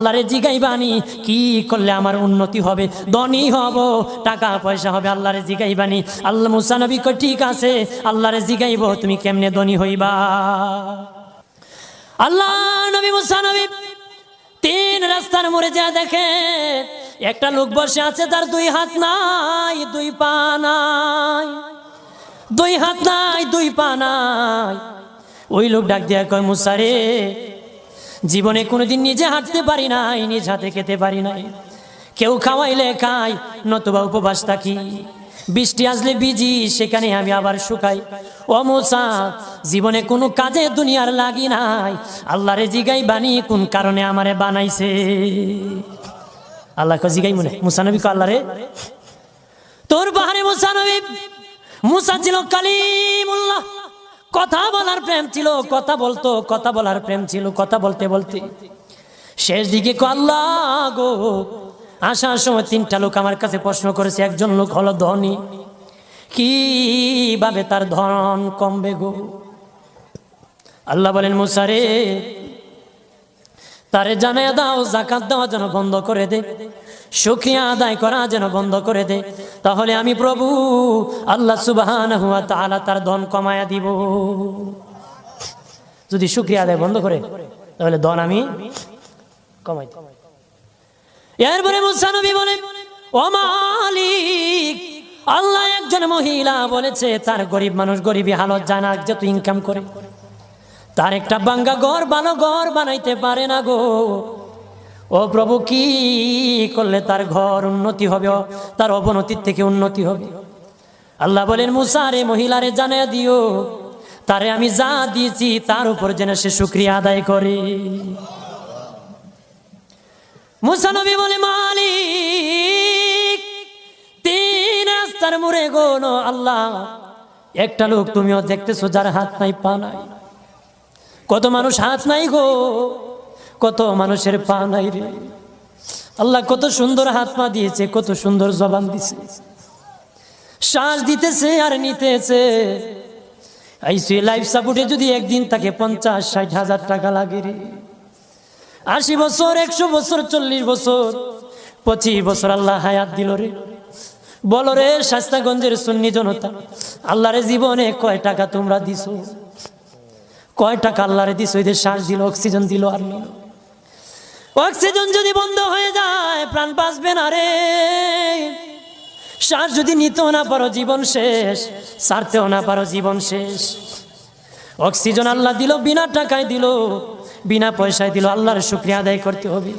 আল্লাহরে জিগাইবানি কি করলে আমার উন্নতি হবে, ধনী হব, টাকা পয়সা হবে। আল্লাহরে জিগাইবানি। আল্লাহ মুসা নবী কই ঠিক আছে, আল্লাহরে জিগাইব তুমি কেমনে ধনী হইবা। আল্লাহ নবী মুসা নবী তিন রাস্তার মোড়ে যা দেখে একটা লোক বসে আছে, তার দুই হাত নাই, দুই পা নাই, দুই হাত নাই, দুই পা নাই। ওই লোক ডাক দিয়া কয়, মুসা রে, জীবনে কোনোদিন নিজে হাঁটতে পারি নাই, নিজ হাতে খেতে পারি নাই, কেউ খাওয়াইলে খাই, নতুবা উপবাস থাকি, বৃষ্টি আসলে ভিজি, সেখানে আমি আবার শুকাই। ও মুসা, জীবনে কোনো কাজে দুনিয়ার লাগি নাই, আল্লাহরে জিগাই বানি কোন কারণে আমারে বানাইছে। আল্লাহ জিগাই মনে মুসা নবী আল্লাহরে তোর বাহারে মুসা নবী। মুসা ছিল কালিমুল্লাহ, কথা বলার প্রেম ছিল, কথা বলতো, কথা বলার প্রেম ছিল। কথা বলতে বলতে শেষ দিকে আল্লাহ গো, আসার সময় তিনটা লোক আমার কাছে প্রশ্ন করেছে। একজন লোক হলো ধনী, কিভাবে তার ধন কমবে গো? আল্লাহ বলেন, মুসা রে, তারে জানায়া দাও যাকাত দেওয়া যেন বন্ধ করে দে, শুকরিয়া আদায় করা যেন বন্ধ করে দে, তাহলে আমি প্রভু আল্লাহ সুবহানাহু ওয়া তাআলা তার ধন কমায়া দিব। যদি শুকরিয়া আদায় বন্ধ করে তাহলে ধন আমি কমাই দেব। এরপরে মুসা নবী বলে, ও মালিক, আল্লাহ একজন মহিলা বলেছে তার গরিব মানুষ গরিবী হালত জানা যত ইনকাম করে, তার একটা ভাঙ্গা ঘর ভালো ঘর বানাইতে পারে না গো। ও প্রভু, কি করলে তার ঘর উন্নতি হবে, তার অবনতির থেকে উন্নতি হবে? আল্লাহ বলেন, মুসা রে, মহিলারে জানাইয়া দিও, তারে আমি যা দিয়েছি তার উপর যেন সে শুকরিয়া আদায় করে। মুসা নবী বলে, মালিক, তিন রাস্তার মোড়ে গো আল্লাহ, একটা লোক তুমিও দেখতেছো যার হাত নাই পা নাই। কত মানুষ হাত নাই গো, কত মানুষের পা নাই রে। আল্লাহ কত সুন্দর হাত পা দিয়েছে, কত সুন্দর জবান দিছে, শ্বাস দিতেছে আর নিতেছে। আইসিইউ লাইফ সাপোর্টে যদি একদিন তাকে 50-60 হাজার টাকা লাগে রে। 80 বছর, 100 বছর, 40 বছর, 25 বছর আল্লাহ হায়াত দিল রে। বলো রে শাস্তাগঞ্জের সুন্নি জনতা, আল্লাহরে জীবনে কয় টাকা তোমরা দিছো? কয় টাকা আল্লাহরে দিছো? এদের শ্বাস দিল, অক্সিজেন দিল আর নিল। অক্সিজেন যদি বন্ধ হয়ে যায় প্রাণ বাঁচবে না রে। শ্বাস যদি নিতেও না পারো জীবন শেষ, ছাড়তেও না পারো জীবন শেষ। অক্সিজেন আল্লাহ দিল, বিনা টাকায় দিল, বিনা পয়সায় দিল, আল্লাহর শুকরিয়া আদায় করতে হবে।